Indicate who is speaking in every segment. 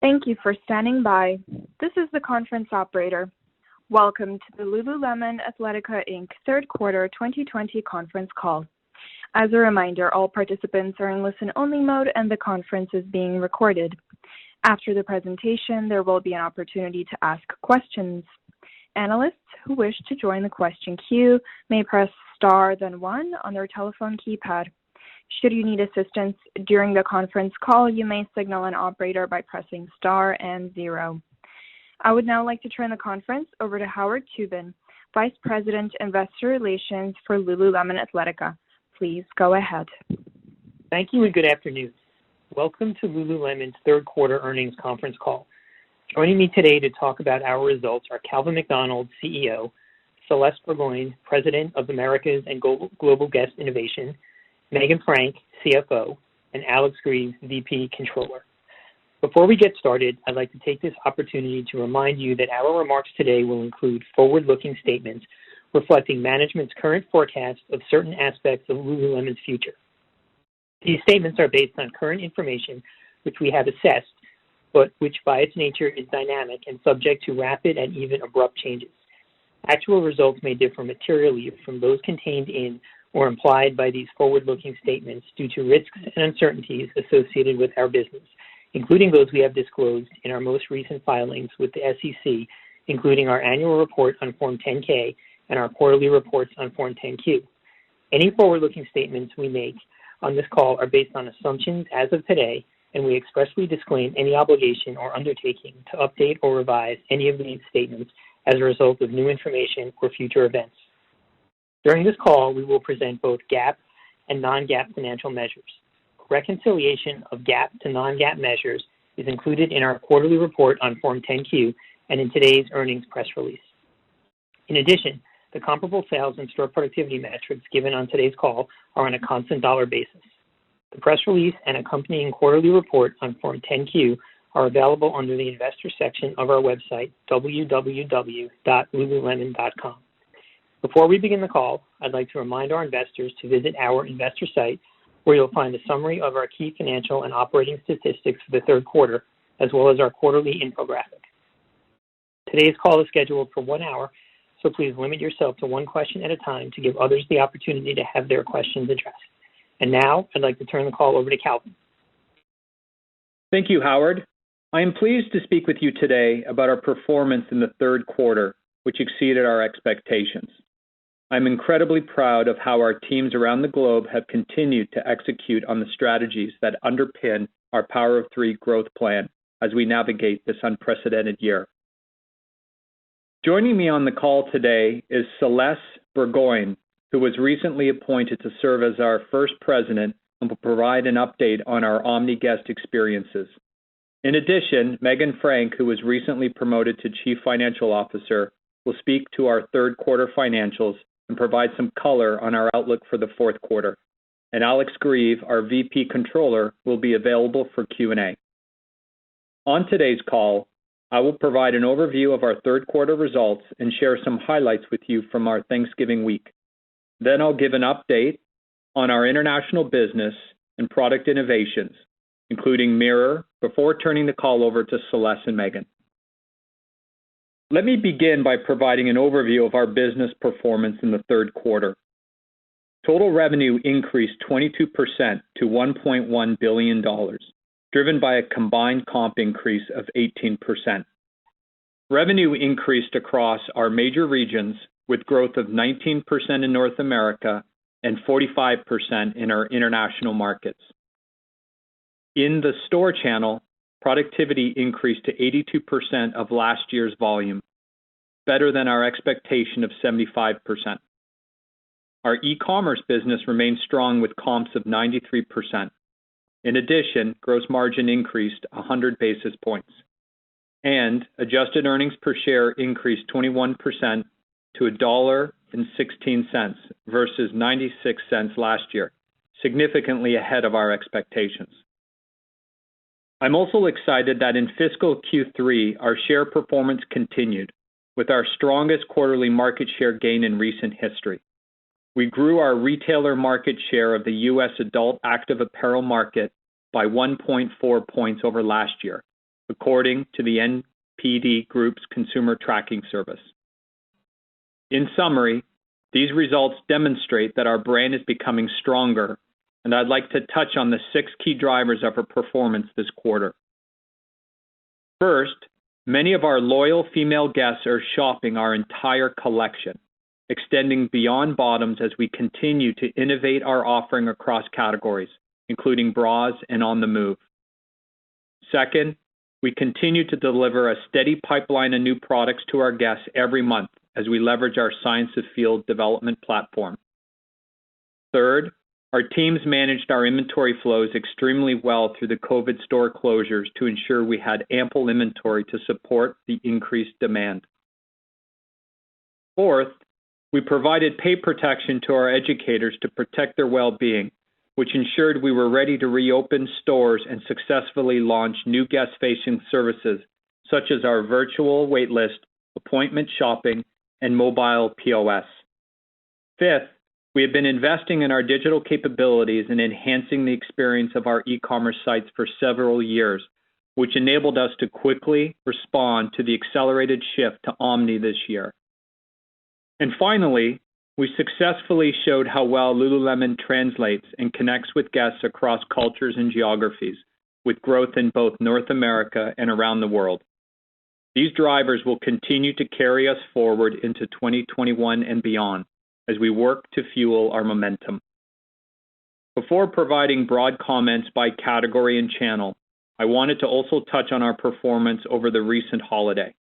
Speaker 1: Thank you for standing by. This is the conference operator. Welcome to the Lululemon Athletica Inc. Third Quarter 2020 conference call. As a reminder, all participants are in listen-only mode and the conference is being recorded. After the presentation, there will be an opportunity to ask questions. Analysts who wish to join the question queue may press star then 1 on their telephone keypad. Should you need assistance during the conference call, you may signal an operator by pressing star and 0. I would now like to turn the conference over to Howard Tubin, Vice President, Investor Relations for Lululemon Athletica. Please go ahead.
Speaker 2: Thank you and good afternoon. Welcome to Lululemon's third quarter earnings conference call. Joining me today to talk about our results are Calvin McDonald, CEO, Celeste Burgoyne, President of Americas and Global Guest Innovation, Megan Frank, CFO, and Alex Grieve, VP Controller. Before we get started, I'd like to take this opportunity to remind you that our remarks today will include forward-looking statements reflecting management's current forecast of certain aspects of Lululemon's future. These statements are based on current information which we have assessed, but which by its nature is dynamic and subject to rapid and even abrupt changes. Actual results may differ materially from those contained in or implied by these forward-looking statements due to risks and uncertainties associated with our business, including those we have disclosed in our most recent filings with the SEC, including our annual report on Form 10-K and our quarterly reports on Form 10-Q. Any forward-looking statements we make on this call are based on assumptions as of today, and we expressly disclaim any obligation or undertaking to update or revise any of these statements as a result of new information or future events. During this call, we will present both GAAP and non-GAAP financial measures. Reconciliation of GAAP to non-GAAP measures is included in our quarterly report on Form 10-Q and in today's earnings press release. In addition, the comparable sales and store productivity metrics given on today's call are on a constant dollar basis. The press release and accompanying quarterly report on Form 10-Q are available under the Investor section of our website, www.lululemon.com. Before we begin the call, I'd like to remind our investors to visit our investor site where you'll find a summary of our key financial and operating statistics for the third quarter, as well as our quarterly infographic. Today's call is scheduled for 1 hour, so please limit yourself to one question at a time to give others the opportunity to have their questions addressed. And now, I'd like to turn the call over to Calvin.
Speaker 3: Thank you, Howard. I am pleased to speak with you today about our performance in the third quarter, which exceeded our expectations. I'm incredibly proud of how our teams around the globe have continued to execute on the strategies that underpin our Power of Three growth plan as we navigate this unprecedented year. Joining me on the call today is Celeste Burgoyne, who was recently appointed to serve as our first president and will provide an update on our omni-guest experiences. In addition, Megan Frank, who was recently promoted to Chief Financial Officer, will speak to our third quarter financials and provide some color on our outlook for the fourth quarter. And Alex Grieve, our VP Controller, will be available for Q&A. On today's call, I will provide an overview of our third quarter results and share some highlights with you from our Thanksgiving week. Then I'll give an update on our international business and product innovations, including Mirror, before turning the call over to Celeste and Megan. Let me begin by providing an overview of our business performance in the third quarter. Total revenue increased 22% to $1.1 billion, driven by a combined comp increase of 18%. Revenue increased across our major regions with growth of 19% in North America and 45% in our international markets. In the store channel, productivity increased to 82% of last year's volume, better than our expectation of 75%. Our e-commerce business remained strong with comps of 93%. In addition, gross margin increased 100 basis points, and adjusted earnings per share increased 21% to $1.16 versus 96 cents last year, significantly ahead of our expectations. I'm also excited that in fiscal Q3, our share performance continued, with our strongest quarterly market share gain in recent history. We grew our retailer market share of the U.S. adult active apparel market by 1.4 points over last year, according to the NPD Group's consumer tracking service. In summary, these results demonstrate that our brand is becoming stronger, and I'd like to touch on the 6 key drivers of our performance this quarter. First, many of our loyal female guests are shopping our entire collection, extending beyond bottoms as we continue to innovate our offering across categories, including bras and on the move. Second, we continue to deliver a steady pipeline of new products to our guests every month as we leverage our Science of Feel development platform. Third, our teams managed our inventory flows extremely well through the COVID store closures to ensure we had ample inventory to support the increased demand. Fourth, we provided pay protection to our educators to protect their well-being, which ensured we were ready to reopen stores and successfully launch new guest-facing services such as our virtual waitlist, appointment shopping, and mobile POS. Fifth, we have been investing in our digital capabilities and enhancing the experience of our e-commerce sites for several years, which enabled us to quickly respond to the accelerated shift to Omni this year. And finally, we successfully showed how well Lululemon translates and connects with guests across cultures and geographies, with growth in both North America and around the world. These drivers will continue to carry us forward into 2021 and beyond as we work to fuel our momentum. Before providing broad comments by category and channel, I wanted to also touch on our performance over the recent holiday.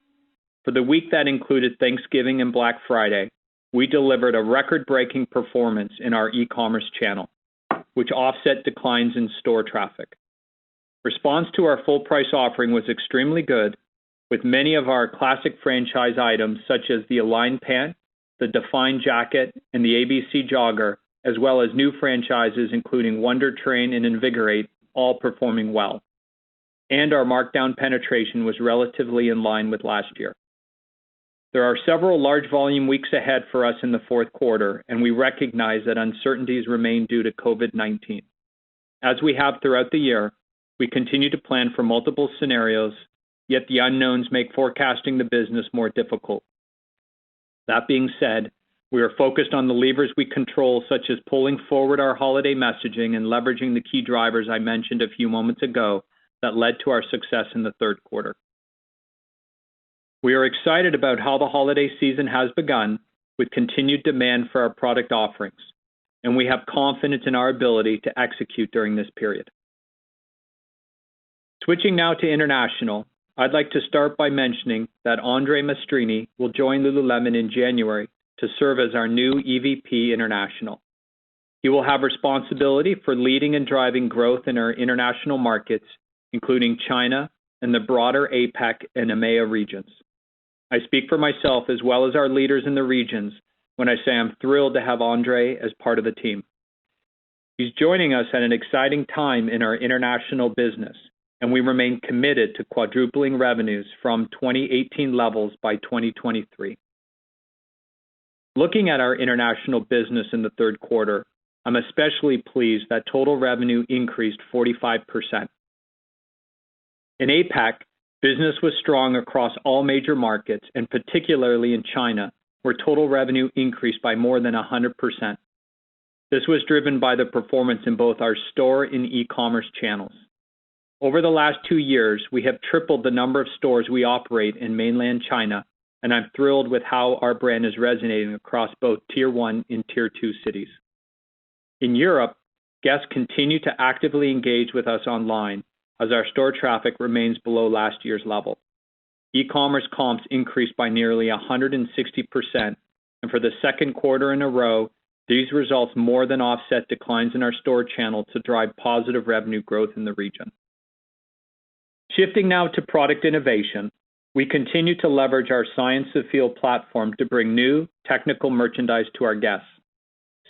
Speaker 3: For the week that included Thanksgiving and Black Friday, we delivered a record-breaking performance in our e-commerce channel, which offset declines in store traffic. Response to our full-price offering was extremely good, with many of our classic franchise items such as the Align Pant, the Define Jacket, and the ABC Jogger, as well as new franchises including Wonder Train and Invigorate, all performing well. And our markdown penetration was relatively in line with last year. There are several large volume weeks ahead for us in the fourth quarter, and we recognize that uncertainties remain due to COVID-19. As we have throughout the year, we continue to plan for multiple scenarios, yet the unknowns make forecasting the business more difficult. That being said, we are focused on the levers we control, such as pulling forward our holiday messaging and leveraging the key drivers I mentioned a few moments ago that led to our success in the third quarter. We are excited about how the holiday season has begun with continued demand for our product offerings, and we have confidence in our ability to execute during this period. Switching now to international, I'd like to start by mentioning that Andre Mastrini will join Lululemon in January to serve as our new EVP International. He will have responsibility for leading and driving growth in our international markets, including China and the broader APAC and EMEA regions. I speak for myself as well as our leaders in the regions when I say I'm thrilled to have Andre as part of the team. He's joining us at an exciting time in our international business, and we remain committed to quadrupling revenues from 2018 levels by 2023. Looking at our international business in the third quarter, I'm especially pleased that total revenue increased 45%. In APAC, business was strong across all major markets, and particularly in China, where total revenue increased by more than 100%. This was driven by the performance in both our store and e-commerce channels. Over the last 2 years, we have tripled the number of stores we operate in mainland China, and I'm thrilled with how our brand is resonating across both Tier 1 and Tier 2 cities. In Europe, guests continue to actively engage with us online as our store traffic remains below last year's level. E-commerce comps increased by nearly 160%, and for the second quarter in a row, these results more than offset declines in our store channel to drive positive revenue growth in the region. Shifting now to product innovation, we continue to leverage our Science of Feel platform to bring new technical merchandise to our guests.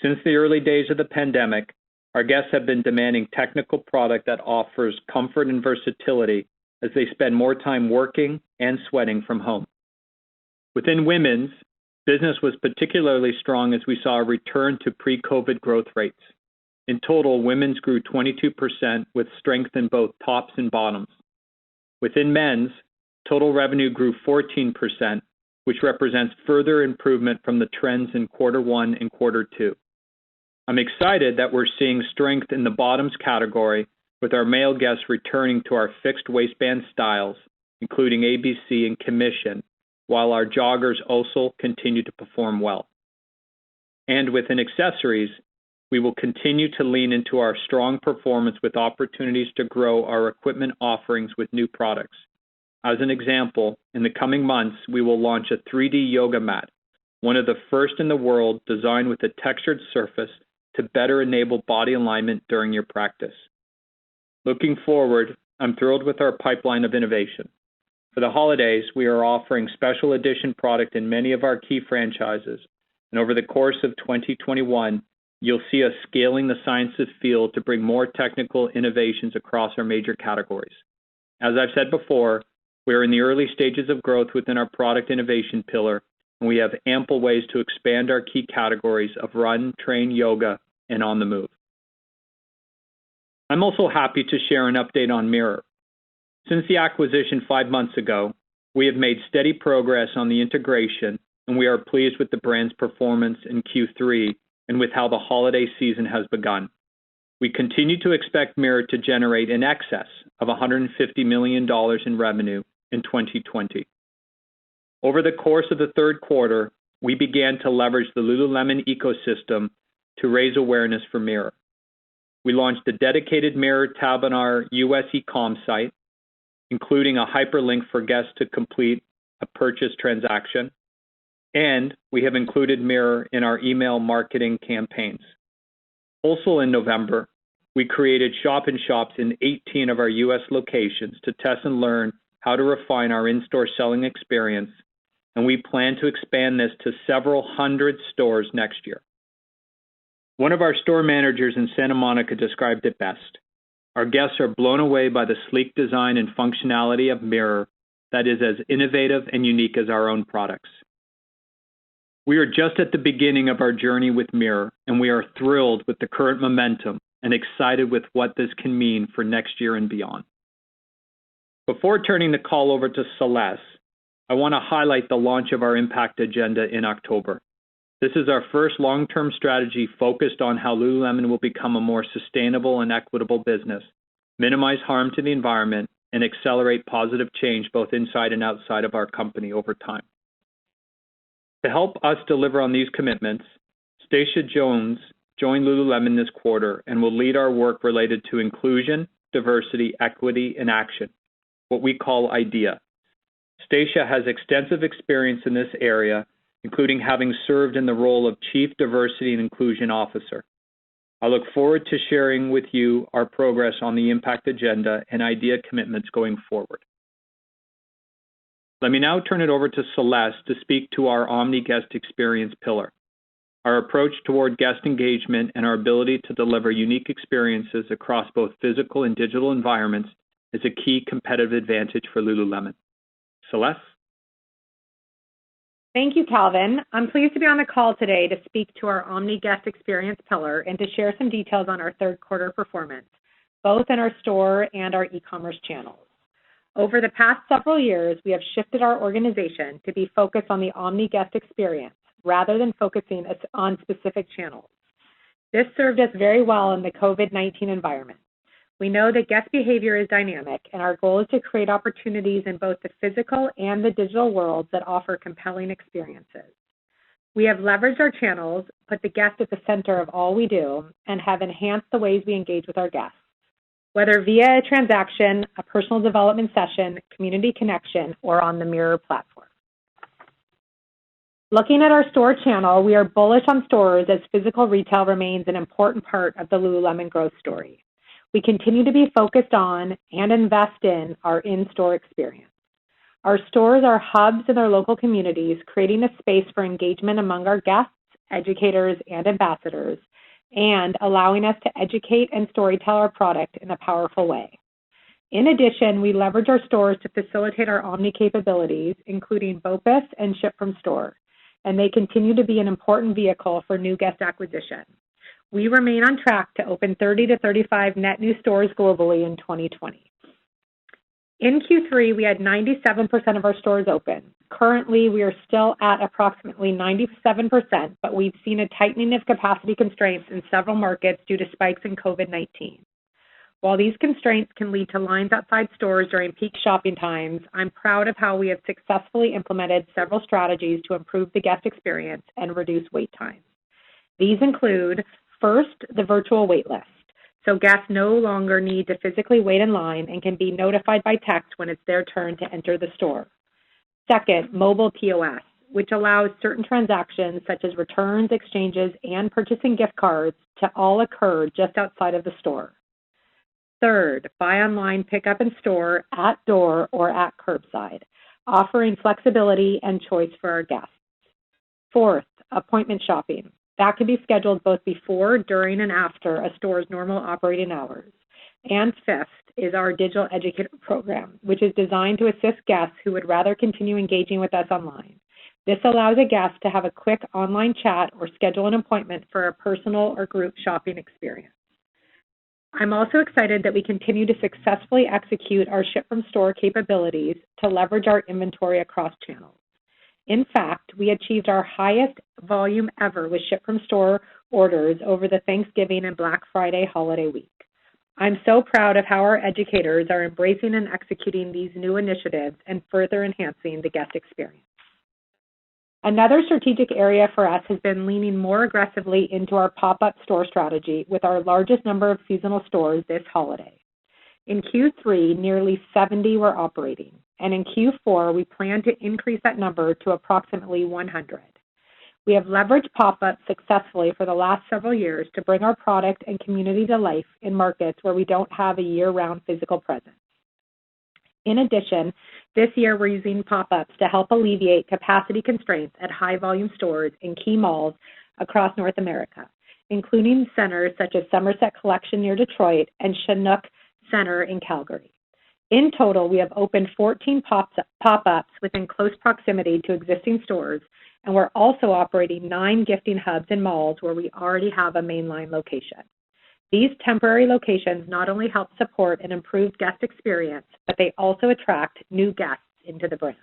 Speaker 3: Since the early days of the pandemic, our guests have been demanding technical product that offers comfort and versatility as they spend more time working and sweating from home. Within women's, business was particularly strong as we saw a return to pre-COVID growth rates. In total, women's grew 22% with strength in both tops and bottoms. Within men's, total revenue grew 14%, which represents further improvement from the trends in Q1 and Q2. I'm excited that we're seeing strength in the bottoms category, with our male guests returning to our fixed waistband styles, including ABC and Commission, while our joggers also continue to perform well. And within accessories, we will continue to lean into our strong performance with opportunities to grow our equipment offerings with new products. As an example, in the coming months, we will launch a 3D yoga mat, one of the first in the world designed with a textured surface to better enable body alignment during your practice. Looking forward, I'm thrilled with our pipeline of innovation. For the holidays, we are offering special edition product in many of our key franchises, and over the course of 2021, you'll see us scaling the sciences field to bring more technical innovations across our major categories. As I've said before, we are in the early stages of growth within our product innovation pillar, and we have ample ways to expand our key categories of run, train, yoga, and on the move. I'm also happy to share an update on Mirror. Since the acquisition 5 months ago, we have made steady progress on the integration, and we are pleased with the brand's performance in Q3 and with how the holiday season has begun. We continue to expect Mirror to generate in excess of $150 million in revenue in 2020. Over the course of the third quarter, we began to leverage the Lululemon ecosystem to raise awareness for Mirror. We launched a dedicated Mirror tab on our US Ecom site, including a hyperlink for guests to complete a purchase transaction, and we have included Mirror in our email marketing campaigns. Also in November, we created shop-in-shops in 18 of our US locations to test and learn how to refine our in-store selling experience, and we plan to expand this to several hundred stores next year. One of our store managers in Santa Monica described it best. Our guests are blown away by the sleek design and functionality of Mirror that is as innovative and unique as our own products. We are just at the beginning of our journey with Mirror, and we are thrilled with the current momentum and excited with what this can mean for next year and beyond. Before turning the call over to Celeste, I want to highlight the launch of our Impact Agenda in October. This is our first long-term strategy focused on how Lululemon will become a more sustainable and equitable business, minimize harm to the environment, and accelerate positive change both inside and outside of our company over time. To help us deliver on these commitments, Stacia Jones joined Lululemon this quarter and will lead our work related to inclusion, diversity, equity, and action, what we call IDEA. Stacia has extensive experience in this area, including having served in the role of Chief Diversity and Inclusion Officer. I look forward to sharing with you our progress on the Impact Agenda and IDEA commitments going forward. Let me now turn it over to Celeste to speak to our Omni Guest Experience pillar. Our approach toward guest engagement and our ability to deliver unique experiences across both physical and digital environments is a key competitive advantage for Lululemon. Celeste?
Speaker 4: Thank you, Calvin. I'm pleased to be on the call today to speak to our Omni Guest Experience pillar and to share some details on our third quarter performance, both in our store and our e-commerce channels. Over the past several years, we have shifted our organization to be focused on the Omni Guest Experience rather than focusing on specific channels. This served us very well in the COVID-19 environment. We know that guest behavior is dynamic, and our goal is to create opportunities in both the physical and the digital worlds that offer compelling experiences. We have leveraged our channels, put the guest at the center of all we do, and have enhanced the ways we engage with our guests, whether via a transaction, a personal development session, community connection, or on the Mirror platform. Looking at our store channel, we are bullish on stores as physical retail remains an important part of the Lululemon growth story. We continue to be focused on and invest in our in-store experience. Our stores are hubs in our local communities, creating a space for engagement among our guests, educators, and ambassadors, and allowing us to educate and storytell our product in a powerful way. In addition, we leverage our stores to facilitate our omni capabilities, including BOPUS and Ship from Store, and they continue to be an important vehicle for new guest acquisition. We remain on track to open 30 to 35 net new stores globally in 2020. In Q3, we had 97% of our stores open. Currently, we are still at approximately 97%, but we've seen a tightening of capacity constraints in several markets due to spikes in COVID-19. While these constraints can lead to lines outside stores during peak shopping times, I'm proud of how we have successfully implemented several strategies to improve the guest experience and reduce wait times. These include, first, the virtual wait list, so guests no longer need to physically wait in line and can be notified by text when it's their turn to enter the store. Second, mobile POS, which allows certain transactions such as returns, exchanges, and purchasing gift cards to all occur just outside of the store. Third, buy online, pick up in store, at door, or at curbside, offering flexibility and choice for our guests. Fourth, appointment shopping. That can be scheduled both before, during, and after a store's normal operating hours. And fifth is our digital educator program, which is designed to assist guests who would rather continue engaging with us online. This allows a guest to have a quick online chat or schedule an appointment for a personal or group shopping experience. I'm also excited that we continue to successfully execute our ship-from-store capabilities to leverage our inventory across channels. In fact, we achieved our highest volume ever with ship-from-store orders over the Thanksgiving and Black Friday holiday week. I'm so proud of how our educators are embracing and executing these new initiatives and further enhancing the guest experience. Another strategic area for us has been leaning more aggressively into our pop-up store strategy with our largest number of seasonal stores this holiday. In Q3, nearly 70 were operating, and in Q4, we plan to increase that number to approximately 100. We have leveraged pop-ups successfully for the last several years to bring our product and community to life in markets where we don't have a year-round physical presence. In addition, this year we're using pop-ups to help alleviate capacity constraints at high-volume stores in key malls across North America, including centers such as Somerset Collection near Detroit and Chinook Center in Calgary. In total, we have opened 14 pop-ups within close proximity to existing stores, and we're also operating 9 gifting hubs in malls where we already have a mainline location. These temporary locations not only help support an improved guest experience, but they also attract new guests into the brand.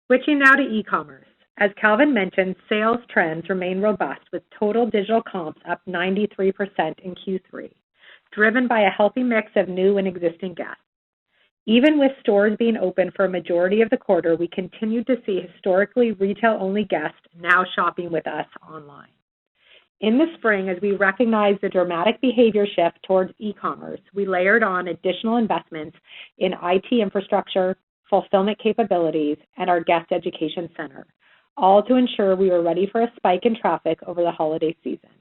Speaker 4: Switching now to e-commerce. As Calvin mentioned, sales trends remain robust with total digital comps up 93% in Q3, driven by a healthy mix of new and existing guests. Even with stores being open for a majority of the quarter, we continue to see historically retail-only guests now shopping with us online. In the spring, as we recognized the dramatic behavior shift towards e-commerce, we layered on additional investments in IT infrastructure, fulfillment capabilities, and our guest education center, all to ensure we were ready for a spike in traffic over the holiday season.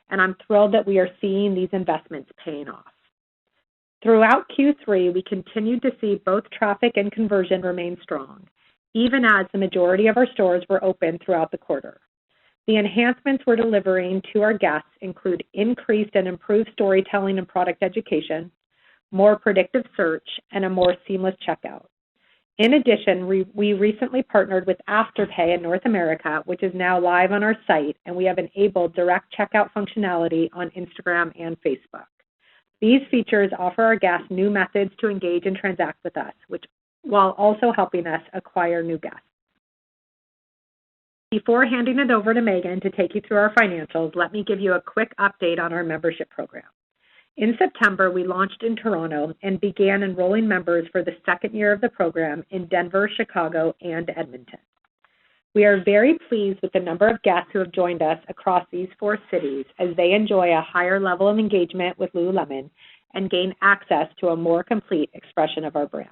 Speaker 4: And I'm thrilled that we are seeing these investments paying off. Throughout Q3, we continued to see both traffic and conversion remain strong, even as the majority of our stores were open throughout the quarter. The enhancements we're delivering to our guests include increased and improved storytelling and product education, more predictive search, and a more seamless checkout. In addition, we recently partnered with Afterpay in North America, which is now live on our site, and we have enabled direct checkout functionality on Instagram and Facebook. These features offer our guests new methods to engage and transact with us, while also helping us acquire new guests. Before handing it over to Megan to take you through our financials, let me give you a quick update on our membership program. In September, we launched in Toronto and began enrolling members for the second year of the program in Denver, Chicago, and Edmonton. We are very pleased with the number of guests who have joined us across these 4 cities as they enjoy a higher level of engagement with Lululemon and gain access to a more complete expression of our brand.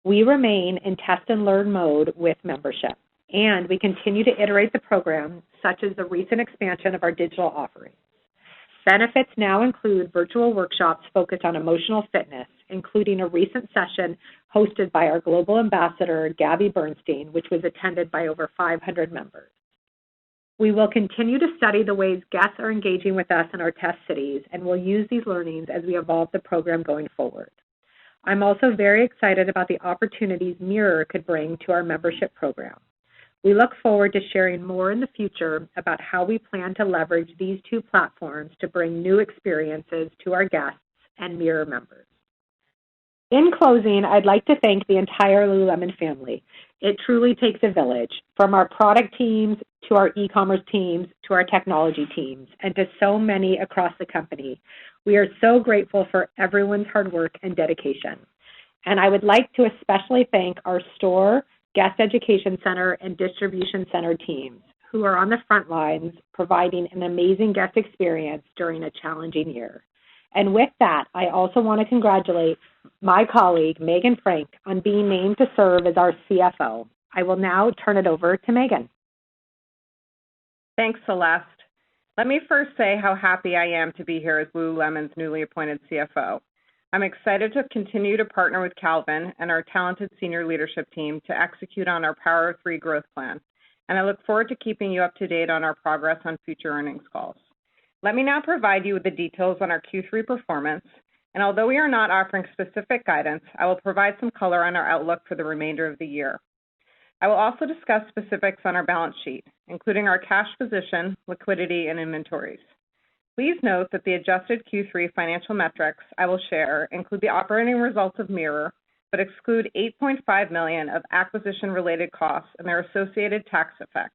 Speaker 4: We remain in test and learn mode with membership, and we continue to iterate the program, such as the recent expansion of our digital offerings. Benefits now include virtual workshops focused on emotional fitness, including a recent session hosted by our global ambassador, Gabby Bernstein, which was attended by over 500 members. We will continue to study the ways guests are engaging with us in our test cities, and we'll use these learnings as we evolve the program going forward. I'm also very excited about the opportunities Mirror could bring to our membership program. We look forward to sharing more in the future about how we plan to leverage these 2 platforms to bring new experiences to our guests and Mirror members. In closing, I'd like to thank the entire Lululemon family. It truly takes a village, from our product teams to our e-commerce teams to our technology teams, and to so many across the company. We are so grateful for everyone's hard work and dedication. And I would like to especially thank our store, guest education center, and distribution center teams who are on the front lines providing an amazing guest experience during a challenging year. And with that, I also want to congratulate my colleague, Megan Frank, on being named to serve as our CFO. I will now turn it over to Megan.
Speaker 5: Thanks, Celeste. Let me first say how happy I am to be here as Lululemon's newly appointed CFO. I'm excited to continue to partner with Calvin and our talented senior leadership team to execute on our Power of Three growth plan, and I look forward to keeping you up to date on our progress on future earnings calls. Let me now provide you with the details on our Q3 performance, and although we are not offering specific guidance, I will provide some color on our outlook for the remainder of the year. I will also discuss specifics on our balance sheet, including our cash position, liquidity, and inventories. Please note that the adjusted Q3 financial metrics I will share include the operating results of Mirror, but exclude $8.5 million of acquisition-related costs and their associated tax effect.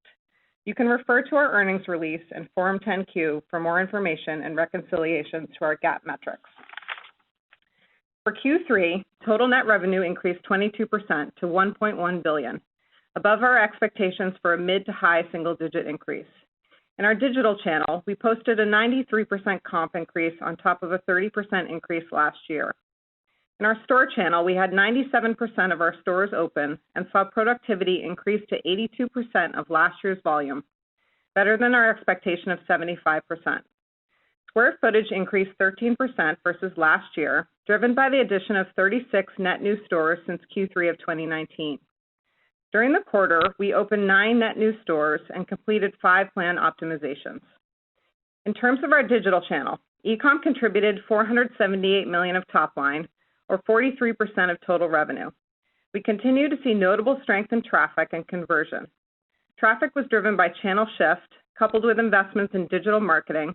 Speaker 5: You can refer to our earnings release and Form 10-Q for more information and reconciliations to our GAAP metrics. For Q3, total net revenue increased 22% to $1.1 billion, above our expectations for a mid to high single-digit increase. In our digital channel, we posted a 93% comp increase on top of a 30% increase last year. In our store channel, we had 97% of our stores open and saw productivity increase to 82% of last year's volume, better than our expectation of 75%. Square footage increased 13% versus last year, driven by the addition of 36 net new stores since Q3 of 2019. During the quarter, we opened 9 net new stores and completed 5 plan optimizations. In terms of our digital channel, Ecom contributed $478 million of top line, or 43% of total revenue. We continue to see notable strength in traffic and conversion. Traffic was driven by channel shift, coupled with investments in digital marketing,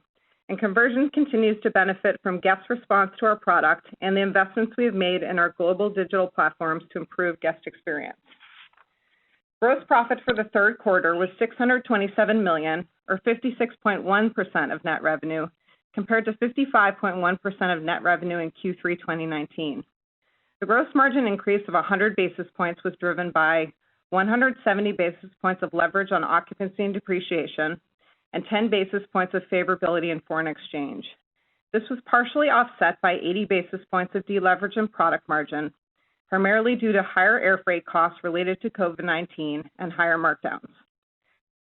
Speaker 5: and conversion continues to benefit from guest response to our product and the investments we have made in our global digital platforms to improve guest experience. Gross profit for the third quarter was $627 million, or 56.1% of net revenue, compared to 55.1% of net revenue in Q3 2019. The gross margin increase of 100 basis points was driven by 170 basis points of leverage on occupancy and depreciation, and 10 basis points of favorability in foreign exchange. This was partially offset by 80 basis points of deleverage in product margin, primarily due to higher air freight costs related to COVID-19 and higher markdowns.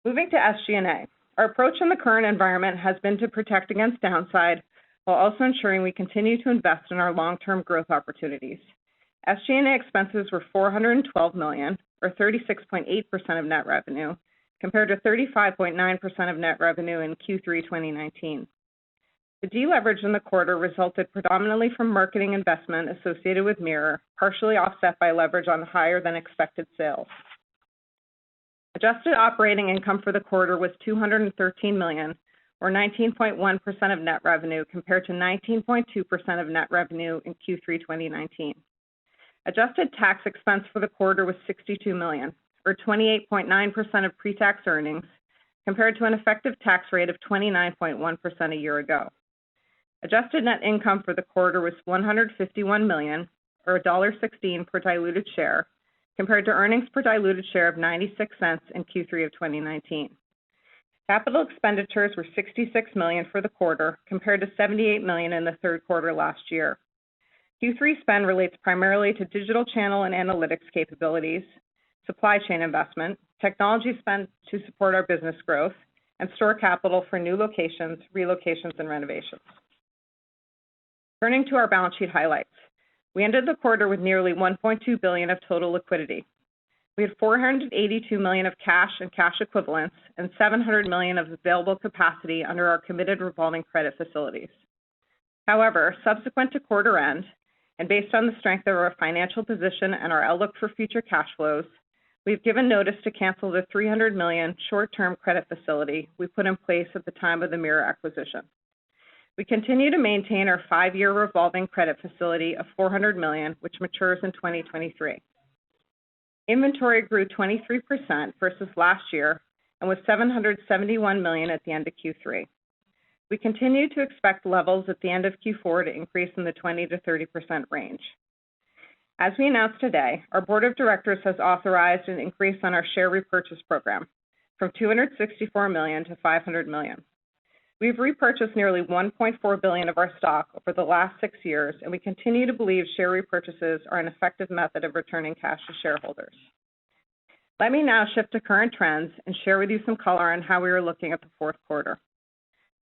Speaker 5: Moving to SG&A. Our approach in the current environment has been to protect against downside while also ensuring we continue to invest in our long-term growth opportunities. SG&A expenses were $412 million, or 36.8% of net revenue, compared to 35.9% of net revenue in Q3 2019. The deleverage in the quarter resulted predominantly from marketing investment associated with Mirror, partially offset by leverage on higher than expected sales. Adjusted operating income for the quarter was $213 million, or 19.1% of net revenue, compared to 19.2% of net revenue in Q3 2019. Adjusted tax expense for the quarter was $62 million, or 28.9% of pre-tax earnings, compared to an effective tax rate of 29.1% a year ago. Adjusted net income for the quarter was $151 million, or $1.16 per diluted share, compared to earnings per diluted share of 96 cents in Q3 of 2019. Capital expenditures were $66 million for the quarter, compared to $78 million in the third quarter last year. Q3 spend relates primarily to digital channel and analytics capabilities, supply chain investment, technology spend to support our business growth, and store capital for new locations, relocations, and renovations. Turning to our balance sheet highlights. We ended the quarter with nearly $1.2 billion of total liquidity. We had $482 million of cash and cash equivalents and $700 million of available capacity under our committed revolving credit facilities. However, subsequent to quarter end, and based on the strength of our financial position and our outlook for future cash flows, we've given notice to cancel the $300 million short-term credit facility we put in place at the time of the Mirror acquisition. We continue to maintain our 5-year revolving credit facility of $400 million, which matures in 2023. Inventory grew 23% versus last year and was $771 million at the end of Q3. We continue to expect levels at the end of Q4 to increase in the 20 to 30% range. As we announced today, our board of directors has authorized an increase on our share repurchase program from $264 million to $500 million. We've repurchased nearly $1.4 billion of our stock over the last 6 years, and we continue to believe share repurchases are an effective method of returning cash to shareholders. Let me now shift to current trends and share with you some color on how we are looking at the fourth quarter.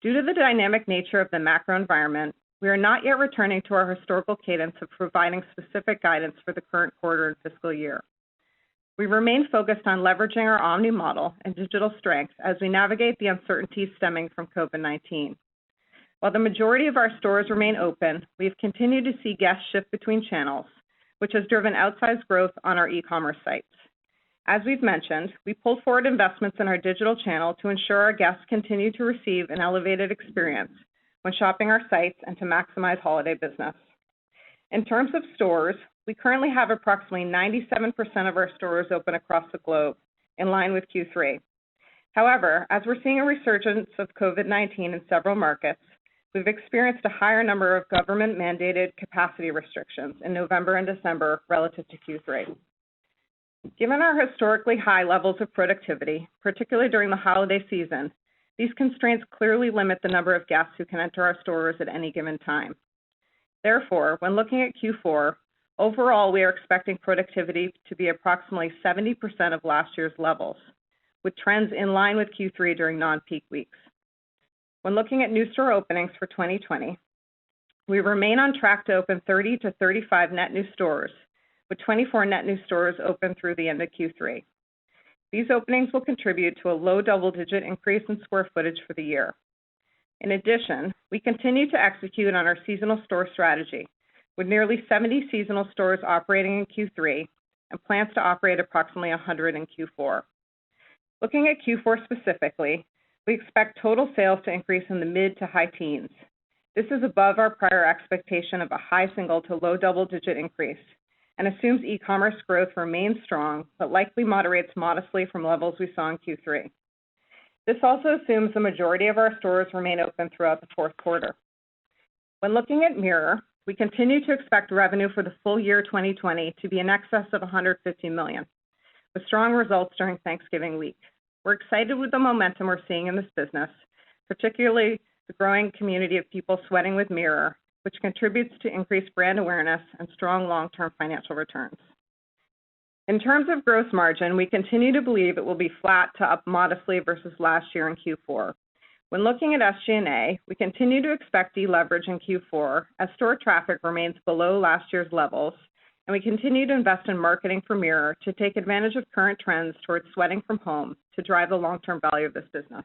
Speaker 5: Due to the dynamic nature of the macro environment, we are not yet returning to our historical cadence of providing specific guidance for the current quarter and fiscal year. We remain focused on leveraging our omni model and digital strength as we navigate the uncertainties stemming from COVID-19. While the majority of our stores remain open, we have continued to see guests shift between channels, which has driven outsized growth on our e-commerce sites. As we've mentioned, we pulled forward investments in our digital channel to ensure our guests continue to receive an elevated experience when shopping our sites and to maximize holiday business. In terms of stores, we currently have approximately 97% of our stores open across the globe, in line with Q3. However, as we're seeing a resurgence of COVID-19 in several markets, we've experienced a higher number of government-mandated capacity restrictions in November and December relative to Q3. Given our historically high levels of productivity, particularly during the holiday season, these constraints clearly limit the number of guests who can enter our stores at any given time. Therefore, when looking at Q4, overall, we are expecting productivity to be approximately 70% of last year's levels, with trends in line with Q3 during non-peak weeks. When looking at new store openings for 2020, we remain on track to open 30 to 35 net new stores, with 24 net new stores open through the end of Q3. These openings will contribute to a low double-digit increase in square footage for the year. In addition, we continue to execute on our seasonal store strategy, with nearly 70 seasonal stores operating in Q3 and plans to operate approximately 100 in Q4. Looking at Q4 specifically, we expect total sales to increase in the mid to high teens. This is above our prior expectation of a high single to low double-digit increase and assumes e-commerce growth remains strong, but likely moderates modestly from levels we saw in Q3. This also assumes the majority of our stores remain open throughout the fourth quarter. When looking at Mirror, we continue to expect revenue for the full year 2020 to be in excess of $150 million, with strong results during Thanksgiving week. We're excited with the momentum we're seeing in this business, particularly the growing community of people sweating with Mirror, which contributes to increased brand awareness and strong long-term financial returns. In terms of gross margin, we continue to believe it will be flat to up modestly versus last year in Q4. When looking at SG&A, we continue to expect deleverage in Q4 as store traffic remains below last year's levels, and we continue to invest in marketing for Mirror to take advantage of current trends towards sweating from home to drive the long-term value of this business.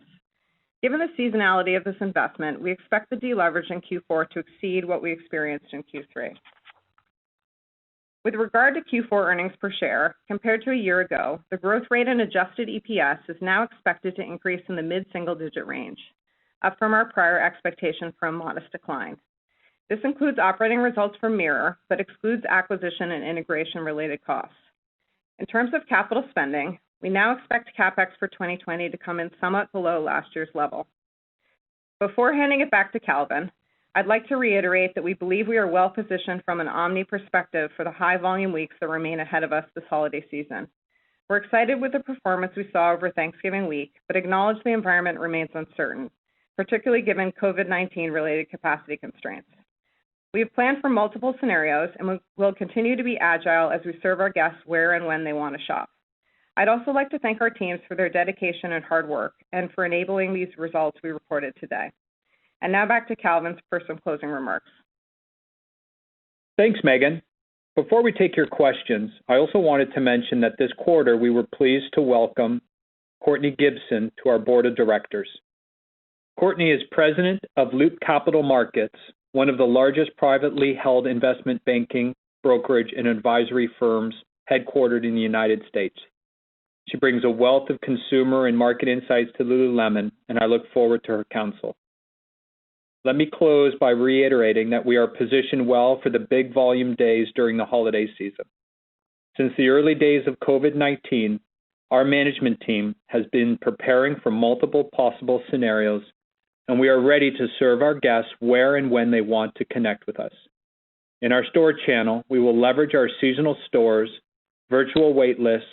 Speaker 5: Given the seasonality of this investment, we expect the deleverage in Q4 to exceed what we experienced in Q3. With regard to Q4 earnings per share, compared to a year ago, the growth rate in adjusted EPS is now expected to increase in the mid-single-digit range, up from our prior expectation for a modest decline. This includes operating results from Mirror, but excludes acquisition and integration-related costs. In terms of capital spending, we now expect CapEx for 2020 to come in somewhat below last year's level. Before handing it back to Calvin, I'd like to reiterate that we believe we are well positioned from an omni perspective for the high volume weeks that remain ahead of us this holiday season. We're excited with the performance we saw over Thanksgiving week, but acknowledge the environment remains uncertain, particularly given COVID-19 related capacity constraints. We have planned for multiple scenarios and will continue to be agile as we serve our guests where and when they want to shop. I'd also like to thank our teams for their dedication and hard work and for enabling these results we reported today. And now back to Calvin for some closing remarks.
Speaker 3: Thanks, Megan. Before we take your questions, I also wanted to mention that this quarter we were pleased to welcome Courtney Gibson to our board of directors. Courtney is president of Loop Capital Markets, one of the largest privately held investment banking, brokerage, and advisory firms headquartered in the United States. She brings a wealth of consumer and market insights to Lululemon, and I look forward to her counsel. let me close by reiterating that we are positioned well for the big volume days during the holiday season. Since the early days of COVID-19, our management team has been preparing for multiple possible scenarios, and we are ready to serve our guests where and when they want to connect with us. In our store channel, we will leverage our seasonal stores, virtual wait lists,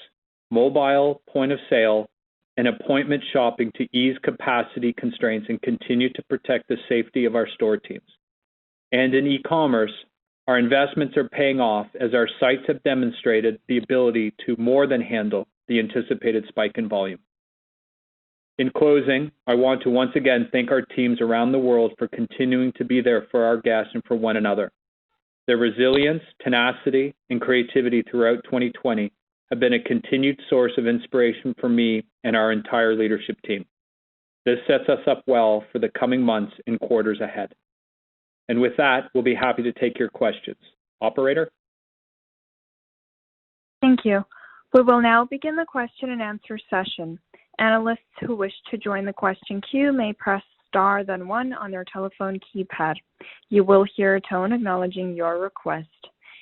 Speaker 3: mobile point of sale, and appointment shopping to ease capacity constraints and continue to protect the safety of our store teams. And in e-commerce, our investments are paying off as our sites have demonstrated the ability to more than handle the anticipated spike in volume. In closing, I want to once again thank our teams around the world for continuing to be there for our guests and for one another. Their resilience, tenacity, and creativity throughout 2020 have been a continued source of inspiration for me and our entire leadership team. This sets us up well for the coming months and quarters ahead. And with that, we'll be happy to take your questions. Operator?
Speaker 1: Thank you. We will now begin the question and answer session. Analysts who wish to join the question queue may press star then one on their telephone keypad. You will hear a tone acknowledging your request.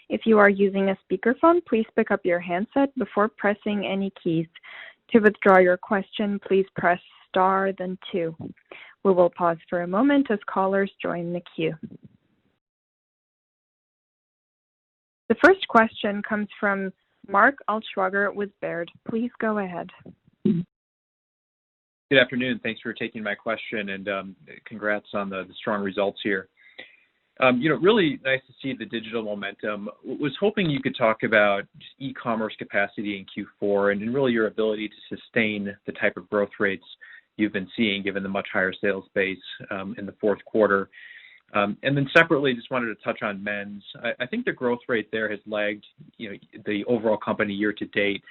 Speaker 1: If you are using a speakerphone, please pick up your handset before pressing any keys. To withdraw your question, please press star then two. We will pause for a moment as callers join the queue. The first question comes from Mark Altschwager with Baird. Please go ahead.
Speaker 6: Good afternoon. Thanks for taking my question, and congrats on the strong results here. Really nice to see the digital momentum. Was hoping you could talk about just e-commerce capacity in Q4 and really your ability to sustain the type of growth rates you've been seeing given the much higher sales base in the fourth quarter. And then separately, just wanted to touch on men's. I think the growth rate there has lagged, the overall company year to date.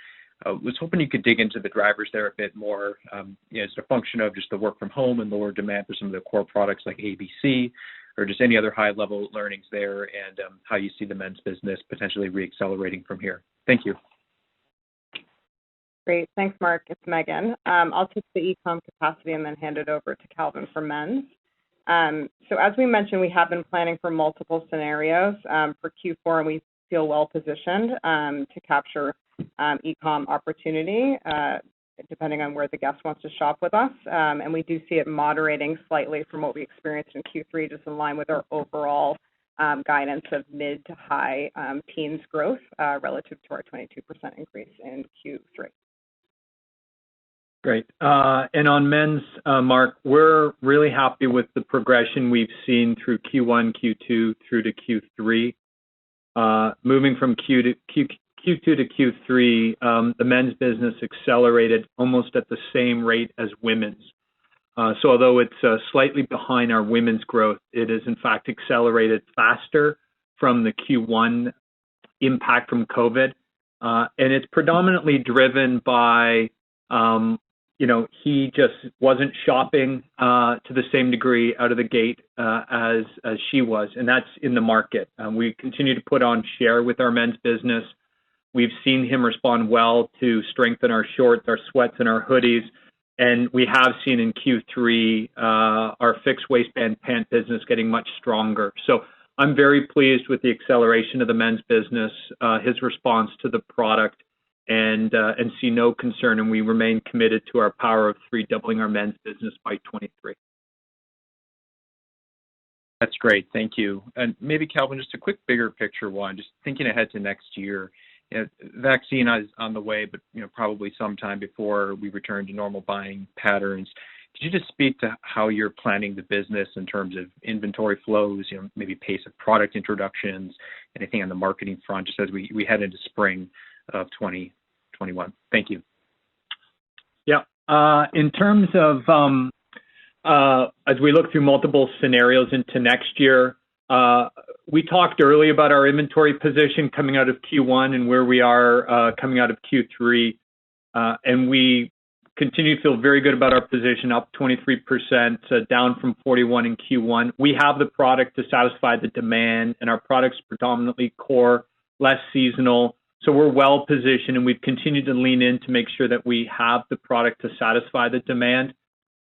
Speaker 6: Was hoping you could dig into the drivers there a bit more. Is it a function of just the work from home and lower demand for some of the core products like ABC, or just any other high-level learnings there, and how you see the men's business potentially re-accelerating from here? Thank you.
Speaker 5: Great. Thanks, Mark. It's Megan. I'll take the e-com capacity and then hand it over to Calvin for men's. So as we mentioned, we have been planning for multiple scenarios for Q4, and we feel well positioned to capture e-com opportunity depending on where the guest wants to shop with us. And we do see it moderating slightly from what we experienced in Q3, just in line with our overall guidance of mid to high teens growth relative to our 22% increase in Q3.
Speaker 3: Great. And on men's, Mark, we're really happy with the progression we've seen through Q1, Q2, through to Q3. Moving from Q2 to Q3, the men's business accelerated almost at the same rate as women's. So although it's slightly behind our women's growth, it is in fact accelerated faster from the Q1 impact from COVID. And it's predominantly driven by, he just wasn't shopping to the same degree out of the gate as she was, and that's in the market. We continue to put on share with our men's business. We've seen him respond well to strengthen our shorts, our sweats, and our hoodies. And we have seen in Q3 our fixed waistband pant business getting much stronger. So I'm very pleased with the acceleration of the men's business, his response to the product, and see no concern. And we remain committed to our power of three, doubling our men's business by 23.
Speaker 6: That's great. Thank you. And maybe, Calvin, just a quick bigger picture one, just thinking ahead to next year. Vaccine is on the way, but probably sometime before we return to normal buying patterns. Could you just speak to how you're planning the business in terms of inventory flows, maybe pace of product introductions, anything on the marketing front, just as we head into spring of 2021? Thank you.
Speaker 3: Yeah. In terms of as we look through multiple scenarios into next year, we talked earlier about our inventory position coming out of Q1 and where we are coming out of Q3. And we continue to feel very good about our position, up 23%, down from 41 in Q1. We have the product to satisfy the demand, and our product's predominantly core, less seasonal. So we're well positioned, and we've continued to lean in to make sure that we have the product to satisfy the demand.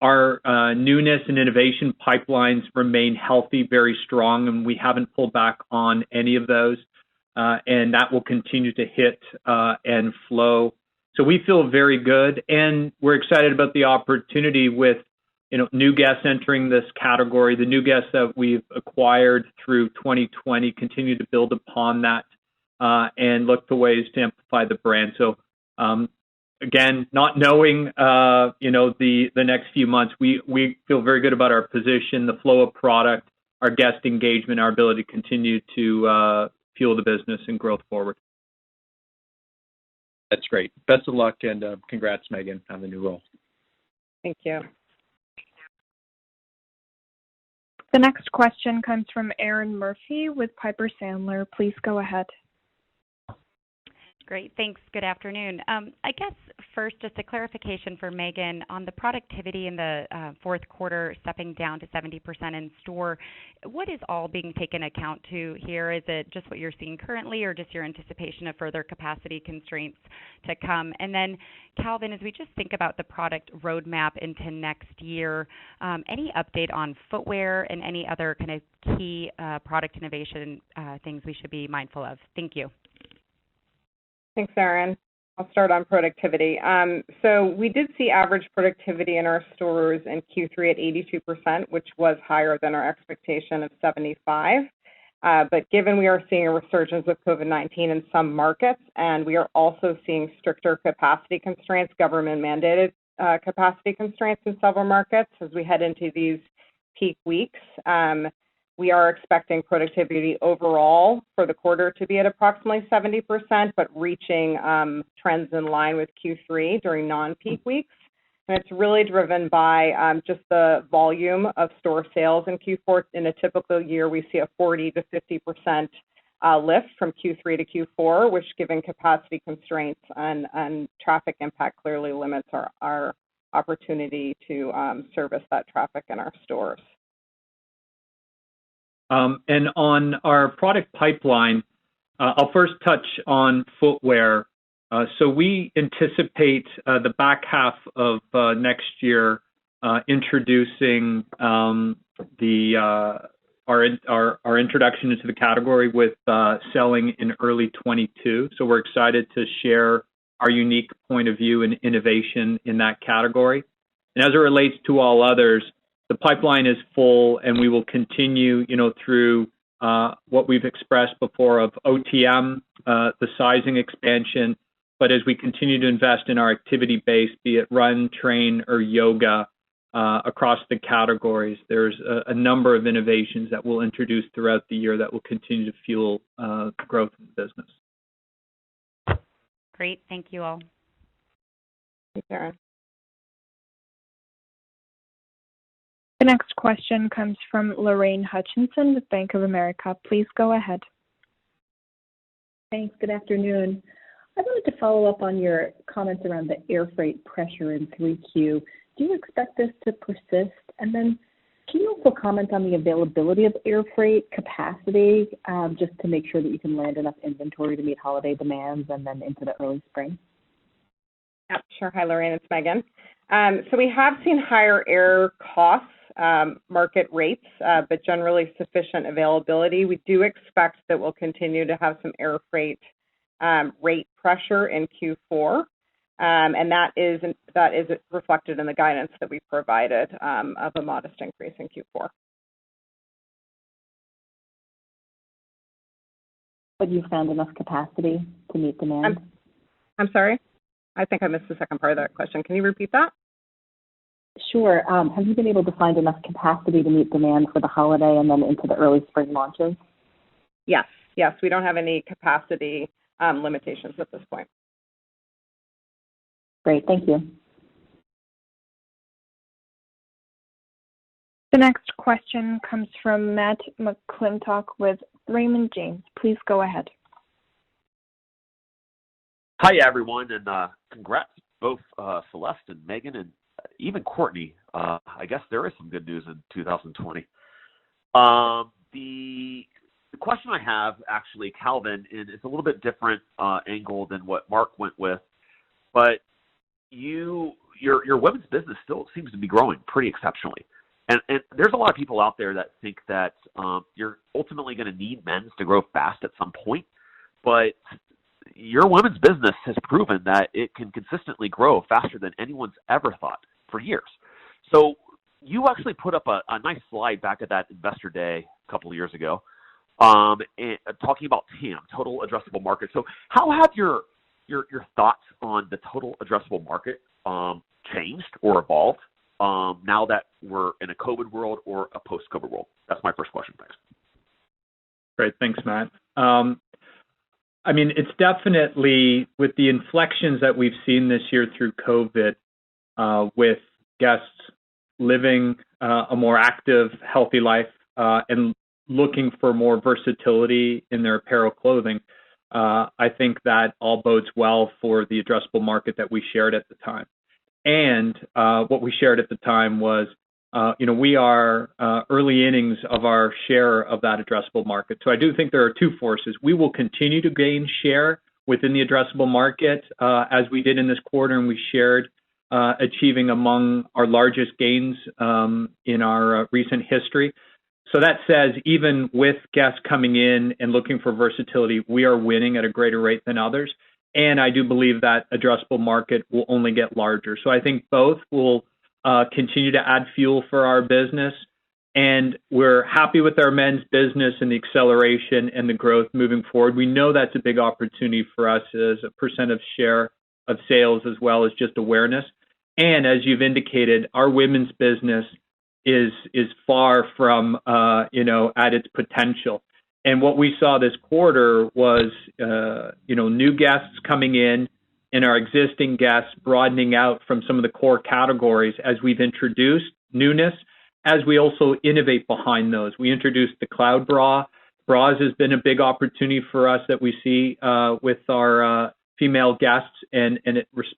Speaker 3: Our newness and innovation pipelines remain healthy, very strong, and we haven't pulled back on any of those. And that will continue to hit and flow. So we feel very good, and we're excited about the opportunity with new guests entering this category. The new guests that we've acquired through 2020 continue to build upon that and look for ways to amplify the brand. So again, not knowing the next few months, we feel very good about our position, the flow of product, our guest engagement, our ability to continue to fuel the business and growth forward.
Speaker 6: That's great. Best of luck, and congrats, Megan, on the new role.
Speaker 5: Thank you.
Speaker 1: The next question comes from Erinn Murphy with Piper Sandler. Please go ahead.
Speaker 7: Great. Thanks. Good afternoon. I guess first, just a clarification for Megan on the productivity in the fourth quarter stepping down to 70% in store. What is all being taken account to here? Is it just what you're seeing currently or just your anticipation of further capacity constraints to come? And then, Calvin, as we just think about the product roadmap into next year, any update on footwear and any other kind of key product innovation things we should be mindful of? Thank you.
Speaker 5: Thanks, Erin. I'll start on productivity. So we did see average productivity in our stores in Q3 at 82%, which was higher than our expectation of 75%. But given we are seeing a resurgence of COVID-19 in some markets, and we are also seeing stricter capacity constraints, government-mandated capacity constraints in several markets as we head into these peak weeks, we are expecting productivity overall for the quarter to be at approximately 70%, but reaching trends in line with Q3 during non-peak weeks. And it's really driven by just the volume of store sales in Q4. In a typical year, we see a 40 to 50% lift from Q3 to Q4, which, given capacity constraints and traffic impact, clearly limits our opportunity to service that traffic in our stores.
Speaker 3: And on our product pipeline, I'll first touch on footwear. So we anticipate the back half of next year introducing our introduction into the category with selling in early 22. So we're excited to share our unique point of view and innovation in that category. And as it relates to all others, the pipeline is full, and we will continue, through what we've expressed before of OTM, the sizing expansion. But as we continue to invest in our activity base, be it run, train, or yoga, across the categories, there's a number of innovations that we'll introduce throughout the year that will continue to fuel growth in the business.
Speaker 7: Great. Thank you all.
Speaker 5: Thanks, Erin.
Speaker 1: The next question comes from Lorraine Hutchinson with Bank of America. Please go ahead.
Speaker 8: Thanks. Good afternoon. I wanted to follow up on your comments around the air freight pressure in 3Q. Do you expect this to persist? And then can you also comment on the availability of air freight capacity, just to make sure that you can land enough inventory to meet holiday demands and then into the early spring?
Speaker 5: Yeah, sure. Hi, Lorraine. It's Megan. So we have seen higher air costs, market rates, but generally sufficient availability. We do expect that we'll continue to have some air freight rate pressure in Q4, and that is reflected in the guidance that we provided of a modest increase in Q4.
Speaker 8: But you found enough capacity to meet demand?
Speaker 5: I'm sorry? I think I missed the second part of that question. Can you repeat that?
Speaker 8: Sure. Have you been able to find enough capacity to meet demand for the holiday and then into the early spring launches?
Speaker 5: Yes. We don't have any capacity limitations at this point.
Speaker 8: Great. Thank you.
Speaker 1: The next question comes from Matt McClintock with Raymond James. Please go ahead.
Speaker 9: Hi, everyone, and congrats both Celeste and Megan and even Courtney. I guess there is some good news in 2020. The question I have, actually, Calvin, and it's a little bit different angle than what Mark went with, but your women's business still seems to be growing pretty exceptionally. And there's a lot of people out there that think that you're ultimately going to need men's to grow fast at some point, but your women's business has proven that it can consistently grow faster than anyone's ever thought for years. So you actually put up a nice slide back at that investor day a couple of years ago, and talking about TAM, total addressable market. So how have your thoughts on the total addressable market changed or evolved now that we're in a COVID world or a post-COVID world? That's my first question. Thanks.
Speaker 3: Great. Thanks, Matt. I mean, it's definitely with the inflections that we've seen this year through COVID, with guests living a more active, healthy life and looking for more versatility in their apparel clothing. I think that all bodes well for the addressable market that we shared at the time. And what we shared at the time was, we are early innings of our share of that addressable market. So I do think there are two forces. We will continue to gain share within the addressable market as we did in this quarter, and we shared achieving among our largest gains in our recent history. So that says even with guests coming in and looking for versatility, we are winning at a greater rate than others. And I do believe that addressable market will only get larger. So I think both will continue to add fuel for our business. And we're happy with our men's business and the acceleration and the growth moving forward. We know that's a big opportunity for us as a percent of share of sales as well as just awareness. And as you've indicated, our women's business is far from at its potential. And what we saw this quarter was new guests coming in and our existing guests broadening out from some of the core categories as we've introduced newness, as we also innovate behind those. We introduced the Cloud Bra. Bras has been a big opportunity for us that we see with our female guests, and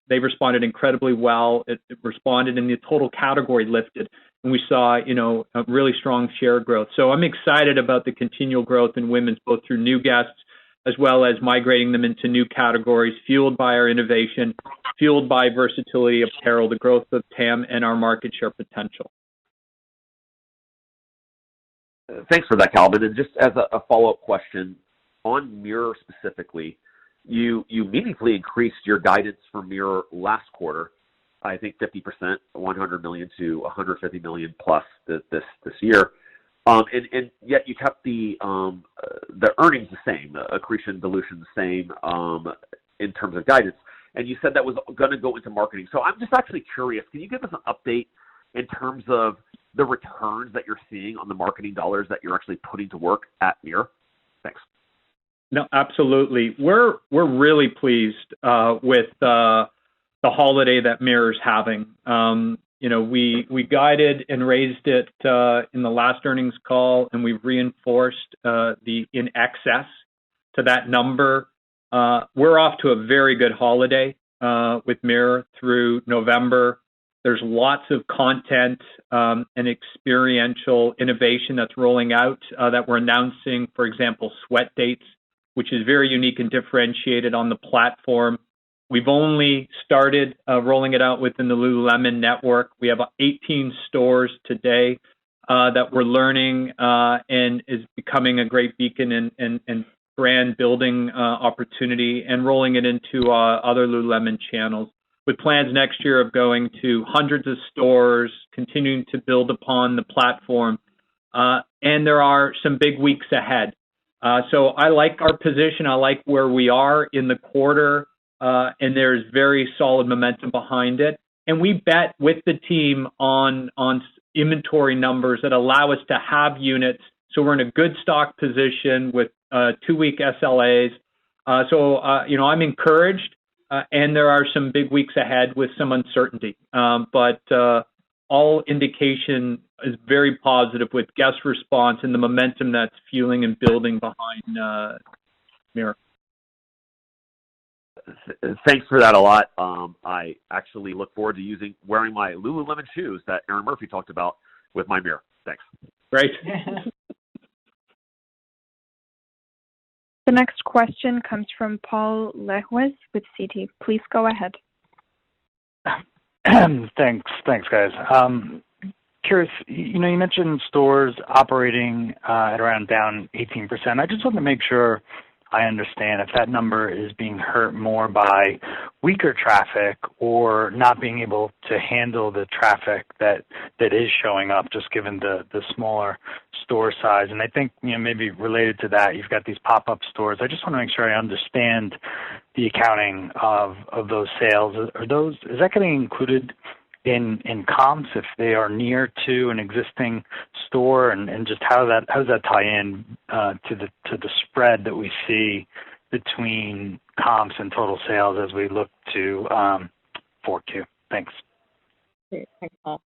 Speaker 3: they responded incredibly well. It responded and the total category lifted, and we saw a really strong share growth. So I'm excited about the continual growth in women's, both through new guests as well as migrating them into new categories, fueled by our innovation, fueled by versatility apparel, the growth of TAM, and our market share potential.
Speaker 9: Thanks for that, Calvin. And just as a follow-up question, on Mirror specifically, you meaningfully increased your guidance for Mirror last quarter, I think 50%, $100 million to $150 million plus this year. And yet you kept the earnings the same, the accretion, dilution the same in terms of guidance. And you said that was going to go into marketing. So I'm just actually curious, can you give us an update in terms of the returns that you're seeing on the marketing dollars that you're actually putting to work at Mirror? Thanks.
Speaker 3: No, absolutely. We're really pleased with the holiday that Mirror's having. We guided and raised it in the last earnings call, and we've reinforced the in excess to that number. We're off to a very good holiday with Mirror through November. There's lots of content and experiential innovation that's rolling out that we're announcing, for example, sweat dates, which is very unique and differentiated on the platform. We've only started rolling it out within the Lululemon network. We have 18 stores today that we're learning and is becoming a great beacon and brand building opportunity, and rolling it into other Lululemon channels, with plans next year of going to hundreds of stores, continuing to build upon the platform. And there are some big weeks ahead. So I like our position. I like where we are in the quarter. And there's very solid momentum behind it. And we bet with the team on inventory numbers that allow us to have units. So we're in a good stock position with 2-week SLAs. So I'm encouraged, and there are some big weeks ahead with some uncertainty. But all indication is very positive with guest response and the momentum that's fueling and building behind Mirror.
Speaker 9: Thanks for that a lot. I actually look forward to wearing my Lululemon shoes that Aaron Murphy talked about with my Mirror. Thanks.
Speaker 3: Great.
Speaker 1: The next question comes from Paul Lejuez with Citi. Please go ahead.
Speaker 10: Thanks, guys. Curious, you mentioned stores operating at around down 18%. I just want to make sure I understand if that number is being hurt more by weaker traffic or not being able to handle the traffic that is showing up, just given the smaller store size. And I think, maybe related to that, you've got these pop-up stores. I just want to make sure I understand the accounting of those sales. Is that getting included in comps if they are near to an existing store, and just how does that tie in to the spread that we see between comps and total sales as we look to 4Q? Thanks.
Speaker 5: Great. Thanks, Paul.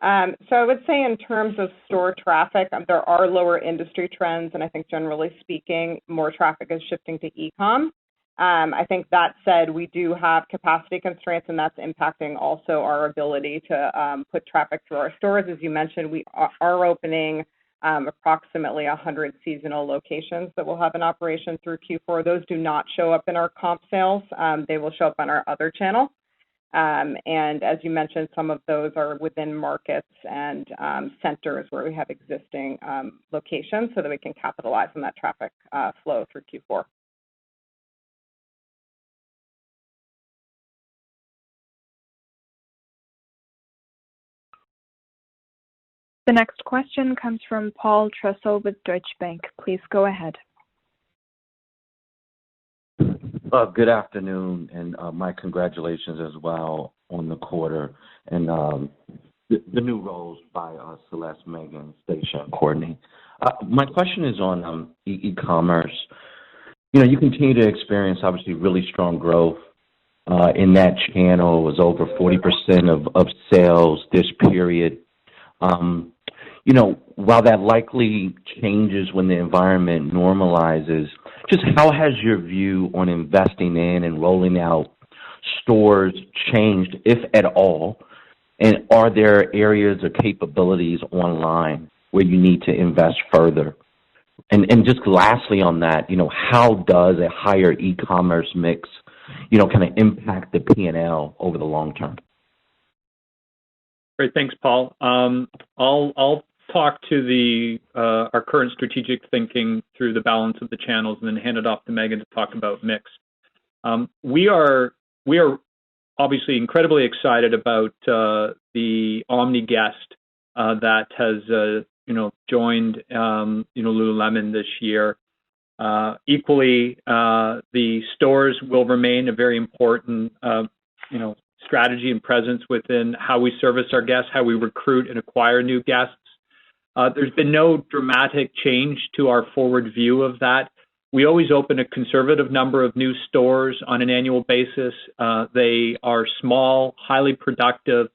Speaker 5: So I would say in terms of store traffic, there are lower industry trends, and I think generally speaking, more traffic is shifting to e-com. I think that said, we do have capacity constraints, and that's impacting also our ability to put traffic through our stores. As you mentioned, we are opening approximately 100 seasonal locations that will have an operation through Q4. Those do not show up in our comp sales. They will show up on our other channel. And as you mentioned, some of those are within markets and centers where we have existing locations so that we can capitalize on that traffic flow through Q4.
Speaker 1: The next question comes from Paul Trussell with Deutsche Bank. Please go ahead.
Speaker 11: Good afternoon, and my congratulations as well on the quarter and the new roles by Celeste, Megan, Stacia, and Courtney. My question is on e-commerce. You continue to experience obviously really strong growth in that channel. It was over 40% of sales this period. While that likely changes when the environment normalizes, just how has your view on investing in and rolling out stores changed, if at all? And are there areas or capabilities online where you need to invest further? And just lastly on that, how does a higher e-commerce mix, kind of impact the P&L over the long term?
Speaker 3: Great, thanks, Paul. I'll talk to our current strategic thinking through the balance of the channels, and then hand it off to Megan to talk about mix. We are obviously incredibly excited about the Omni guest that has joined Lululemon this year. Equally, the stores will remain a very important strategy and presence within how we service our guests, how we recruit and acquire new guests. There's been no dramatic change to our forward view of that. We always open a conservative number of new stores on an annual basis. They are small, highly productive,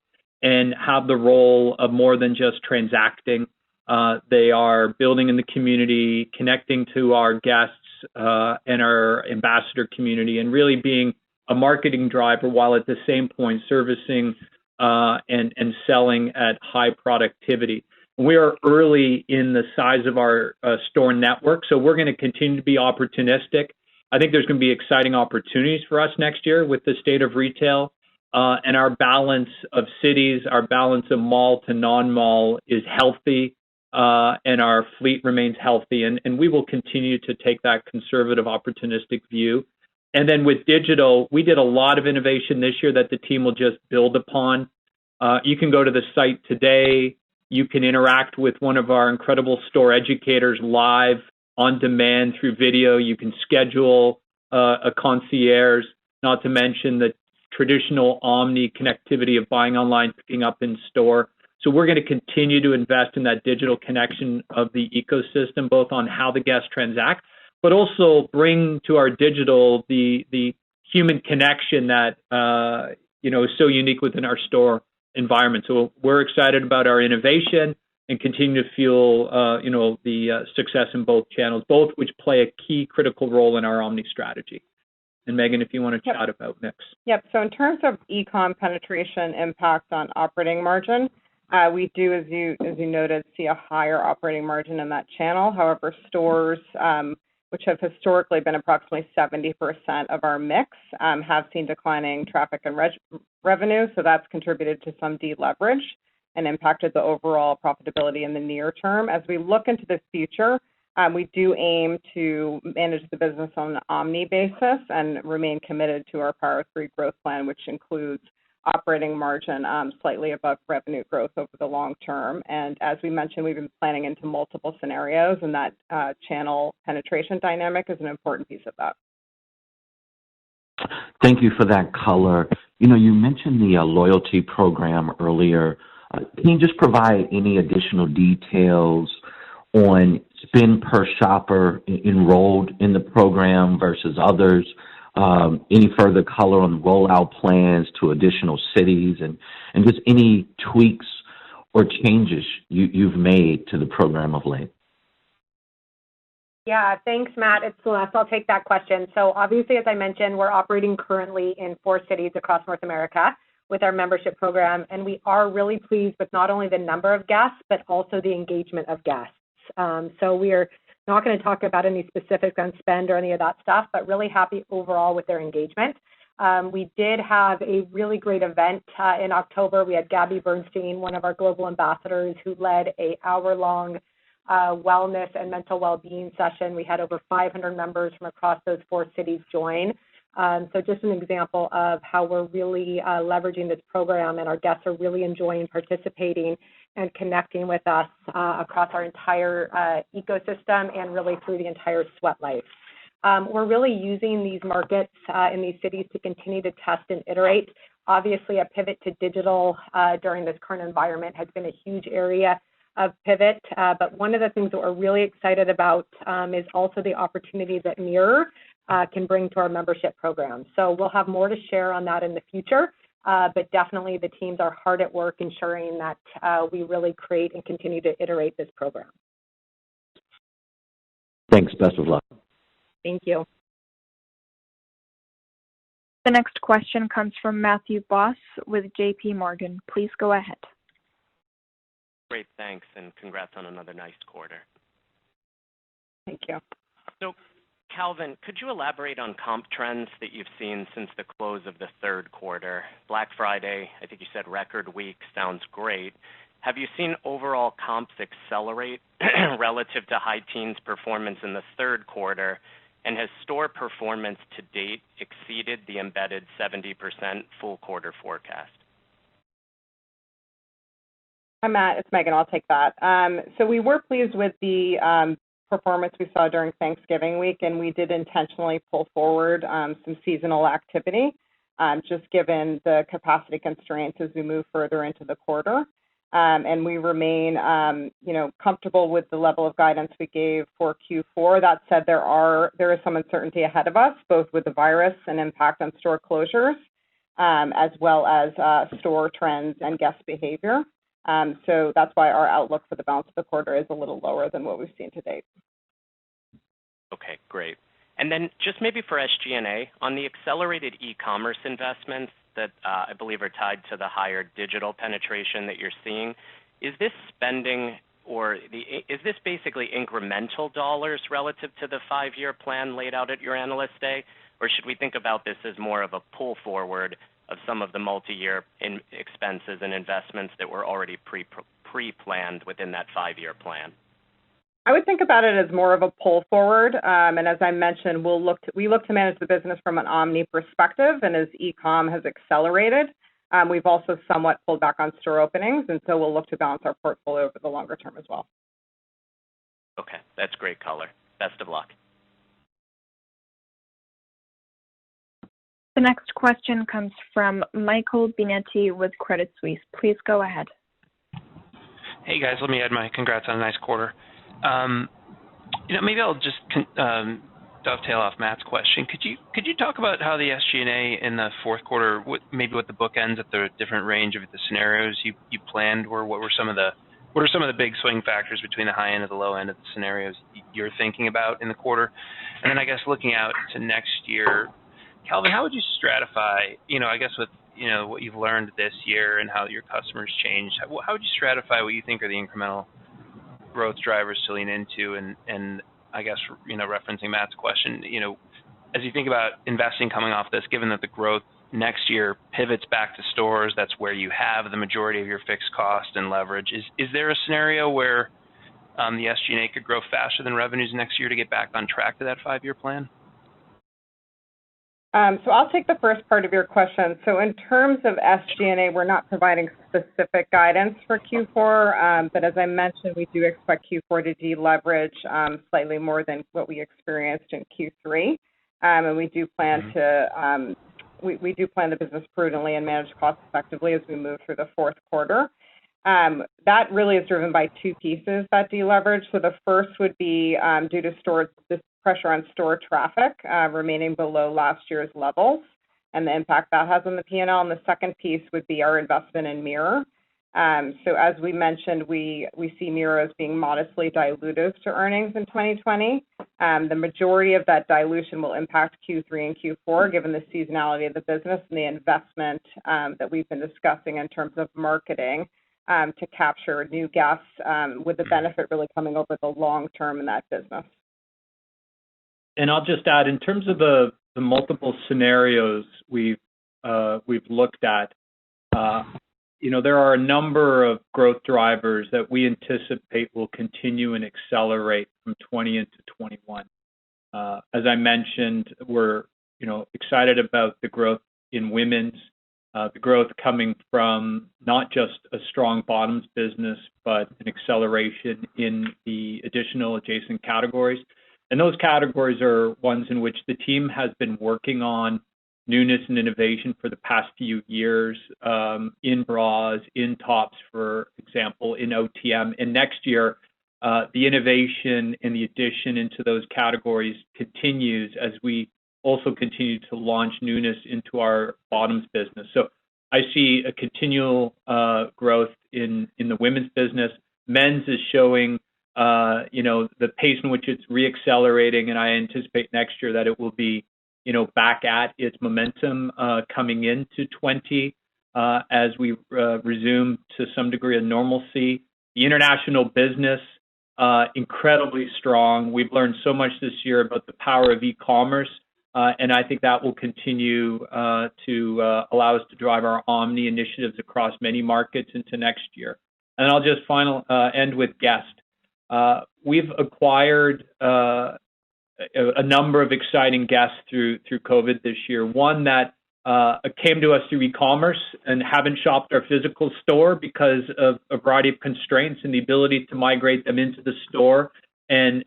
Speaker 3: and have the role of more than just transacting. They are building in the community, connecting to our guests and our ambassador community, and really being a marketing driver while at the same point servicing and selling at high productivity. We are early in the size of our store network, so we're going to continue to be opportunistic. I think there's going to be exciting opportunities for us next year with the state of retail, and our balance of cities, our balance of mall to non-mall is healthy, and our fleet remains healthy, and we will continue to take that conservative, opportunistic view. And then with digital, we did a lot of innovation this year that the team will just build upon. You can go to the site today. You can interact with one of our incredible store educators live, on demand through video. You can schedule a concierge, not to mention the traditional omni connectivity of buying online, picking up in store. So we're going to continue to invest in that digital connection of the ecosystem, both on how the guests transact, but also bring to our digital the human connection that is so unique within our store environment. So we're excited about our innovation and continue to feel the success in both channels, both which play a key critical role in our omni strategy. And Megan, if you want to chat about mix.
Speaker 5: Yep. So in terms of ecom penetration impact on operating margin, we do, as you noted, see a higher operating margin in that channel. However, stores, which have historically been approximately 70% of our mix, have seen declining traffic and revenue, so that's contributed to some deleverage and impacted the overall profitability in the near term. As we look into the future, we do aim to manage the business on an omni basis and remain committed to our Power 3 growth plan, which includes operating margin slightly above revenue growth over the long term. And as we mentioned, we've been planning into multiple scenarios, and that channel penetration dynamic is an important piece of that.
Speaker 11: Thank you for that color. You know, you mentioned the loyalty program earlier. Can you just provide any additional details on spend per shopper enrolled in the program versus others? Any further color on rollout plans to additional cities and just any tweaks or changes you've made to the program of late?
Speaker 4: Yeah, thanks, Matt. It's Celeste. I'll take that question. So obviously, as I mentioned, we're operating currently in 4 cities across North America with our membership program, and we are really pleased with not only the number of guests, but also the engagement of guests. So we are not going to talk about any specifics on spend or any of that stuff, but really happy overall with their engagement. We did have a really great event in October. We had Gabby Bernstein, one of our global ambassadors, who led an hour-long wellness and mental well-being session. We had over 500 members from across those 4 cities join. So just an example of how we're really leveraging this program, and our guests are really enjoying participating and connecting with us across our entire ecosystem and really through the entire sweat life. We're really using these markets in these cities to continue to test and iterate. Obviously, a pivot to digital during this current environment has been a huge area of pivot, but one of the things that we're really excited about is also the opportunity that Mirror can bring to our membership program. So we'll have more to share on that in the future, but definitely the teams are hard at work ensuring that we really create and continue to iterate this program.
Speaker 11: Thanks. Best of luck.
Speaker 4: Thank you.
Speaker 1: The next question comes from Matthew Boss with JP Morgan. Please go ahead.
Speaker 12: Great, thanks, and congrats on another nice quarter.
Speaker 5: Thank you.
Speaker 12: So, Calvin, could you elaborate on comp trends that you've seen since the close of the third quarter? Black Friday, I think you said record week, sounds great. Have you seen overall comps accelerate relative to high teens performance in the third quarter? And has store performance to date exceeded the embedded 70% full quarter forecast?
Speaker 5: Hi, Matt. It's Megan. I'll take that. So we were pleased with the performance we saw during Thanksgiving week, and we did intentionally pull forward some seasonal activity, just given the capacity constraints as we move further into the quarter. And we remain, comfortable with the level of guidance we gave for Q4. That said, there is some uncertainty ahead of us, both with the virus and impact on store closures, as well as store trends and guest behavior. So that's why our outlook for the balance of the quarter is a little lower than what we've seen to date.
Speaker 12: Okay, great. And then just maybe for SG&A, on the accelerated e-commerce investments that I believe are tied to the higher digital penetration that you're seeing, is this spending is this basically incremental dollars relative to the 5-year plan laid out at your Analyst Day? Or should we think about this as more of a pull forward of some of the multi-year expenses and investments that were already pre-planned within that 5-year plan?
Speaker 5: I would think about it as more of a pull forward. And as I mentioned, we look to manage the business from an omni perspective. And as e-com has accelerated, we've also somewhat pulled back on store openings. And so we'll look to balance our portfolio over the longer term as well.
Speaker 12: Okay, that's great color. Best of luck.
Speaker 1: The next question comes from Michael Binetti with Credit Suisse. Please go ahead.
Speaker 13: Hey guys, let me add my congrats on a nice quarter. Maybe I'll just dovetail off Matt's question. Could you talk about how the SG&A in the fourth quarter, what the bookends at the different range of the scenarios you planned were? What are some of the big swing factors between the high end and the low end of the scenarios you're thinking about in the quarter? And then I guess looking out to next year, Calvin, how would you stratify, I guess with what you've learned this year and how your customers changed, how would you stratify what you think are the incremental growth drivers to lean into? And I guess, referencing Matt's question, as you think about investing coming off this, given that the growth next year pivots back to stores, that's where you have the majority of your fixed cost and leverage. Is there a scenario where the SG&A could grow faster than revenues next year to get back on track to that 5-year plan?
Speaker 5: So I'll take the first part of your question. So in terms of SG&A, we're not providing specific guidance for Q4, but as I mentioned, we do expect Q4 to deleverage slightly more than what we experienced in Q3, and we do plan to we do plan the business prudently and manage costs effectively as we move through the fourth quarter. That really is driven by two pieces, that deleverage. So the first would be due to this pressure on store traffic remaining below last year's levels and the impact that has on the P&L. And the second piece would be our investment in Mirror. So as we mentioned, we see Mirror as being modestly dilutive to earnings in 2020. The majority of that dilution will impact Q3 and Q4, given the seasonality of the business and the investment that we've been discussing in terms of marketing to capture new guests, with the benefit really coming over the long term in that business.
Speaker 3: And I'll just add, in terms of the multiple scenarios we've looked at, there are a number of growth drivers that we anticipate will continue and accelerate from 20 into 21. As I mentioned, we're excited about the growth in women's, the growth coming from not just a strong bottoms business, but an acceleration in the additional adjacent categories. And those categories are ones in which the team has been working on newness and innovation for the past few years, in bras, in tops, for example, in OTM. And next year, the innovation and the addition into those categories continues as we also continue to launch newness into our bottoms business. So I see a continual growth in the women's business. Men's is showing the pace in which it's reaccelerating, and I anticipate next year that it will be back at its momentum coming into 20 as we resume to some degree of normalcy. The international business, incredibly strong. We've learned so much this year about the power of e-commerce, and I think that will continue to allow us to drive our omni initiatives across many markets into next year. And I'll just end with guest. We've acquired a number of exciting guests through COVID this year. One that came to us through e-commerce and haven't shopped our physical store because of a variety of constraints, and the ability to migrate them into the store and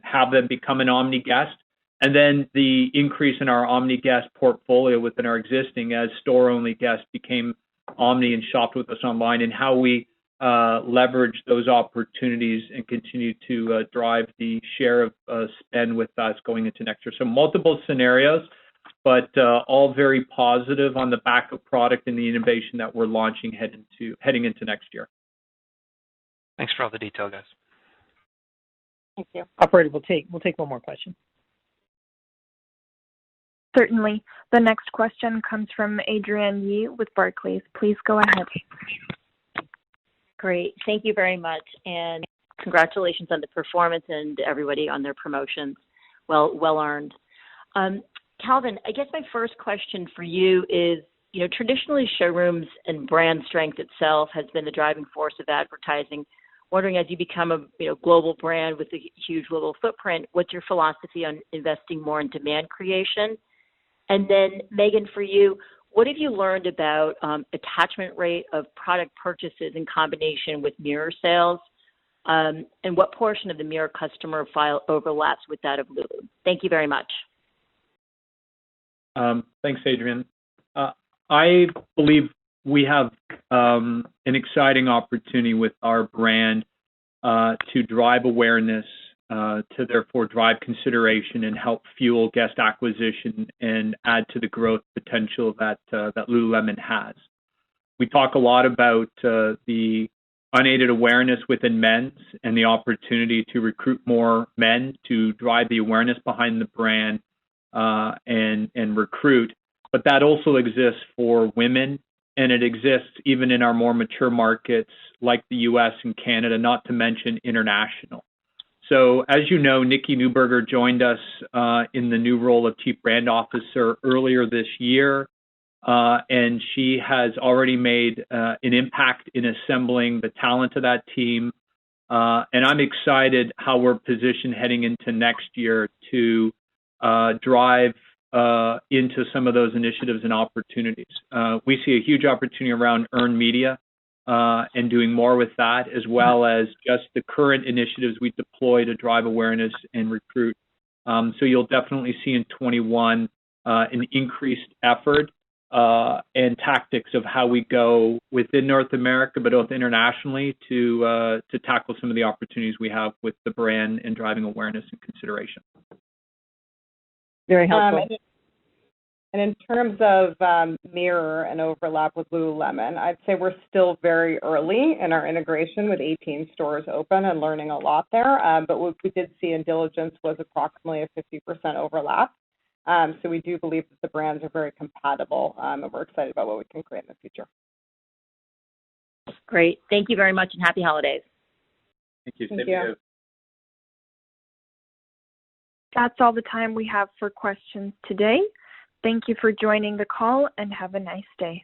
Speaker 3: have them become an omni guest. And then the increase in our omni guest portfolio within our existing, as store-only guests became omni and shopped with us online, and how we leverage those opportunities and continue to drive the share of spend with us going into next year. So multiple scenarios, but all very positive on the back of product and the innovation that we're launching heading into next year.
Speaker 13: Thanks for all the detail, guys.
Speaker 5: Thank you.
Speaker 2: Operator, we'll take one more question.
Speaker 1: Certainly. The next question comes from Adrienne Yih with Barclays. Please go ahead.
Speaker 14: Great. Thank you very much. And congratulations on the performance and everybody on their promotions. Well earned. Calvin, I guess my first question for you is, traditionally showrooms and brand strength itself has been the driving force of advertising. Wondering, as you become a global brand with a huge global footprint, what's your philosophy on investing more in demand creation? And then, Megan, for you, what have you learned about attachment rate of product purchases in combination with Mirror sales? And what portion of the Mirror customer file overlaps with that of Lulu? Thank you very much.
Speaker 3: Thanks, Adrienne. I believe we have an exciting opportunity with our brand to drive awareness, to therefore drive consideration and help fuel guest acquisition and add to the growth potential that Lululemon has. We talk a lot about the unaided awareness within men's and the opportunity to recruit more men to drive the awareness behind the brand and recruit. But that also exists for women, and it exists even in our more mature markets like the U.S. and Canada, not to mention international. So as you know, Nikki Neuberger joined us in the new role of Chief Brand Officer earlier this year. and she has already made an impact in assembling the talent of that team. And I'm excited how we're positioned heading into next year to drive into some of those initiatives and opportunities. We see a huge opportunity around earned media and doing more with that, as well as just the current initiatives we deploy to drive awareness and recruit. So you'll definitely see in 21 an increased effort and tactics of how we go within North America, but also internationally to tackle some of the opportunities we have with the brand and driving awareness and consideration.
Speaker 5: Very helpful. And in terms of mirror and overlap with Lululemon, I'd say we're still very early in our integration with 18 stores open and learning a lot there. But what we did see in diligence was approximately a 50% overlap. So we do believe that the brands are very compatible, and we're excited about what we can create in the future.
Speaker 14: Great. Thank you very much, and happy holidays.
Speaker 3: Thank you.
Speaker 5: Thank you.
Speaker 1: That's all the time we have for questions today. Thank you for joining the call, and have a nice day.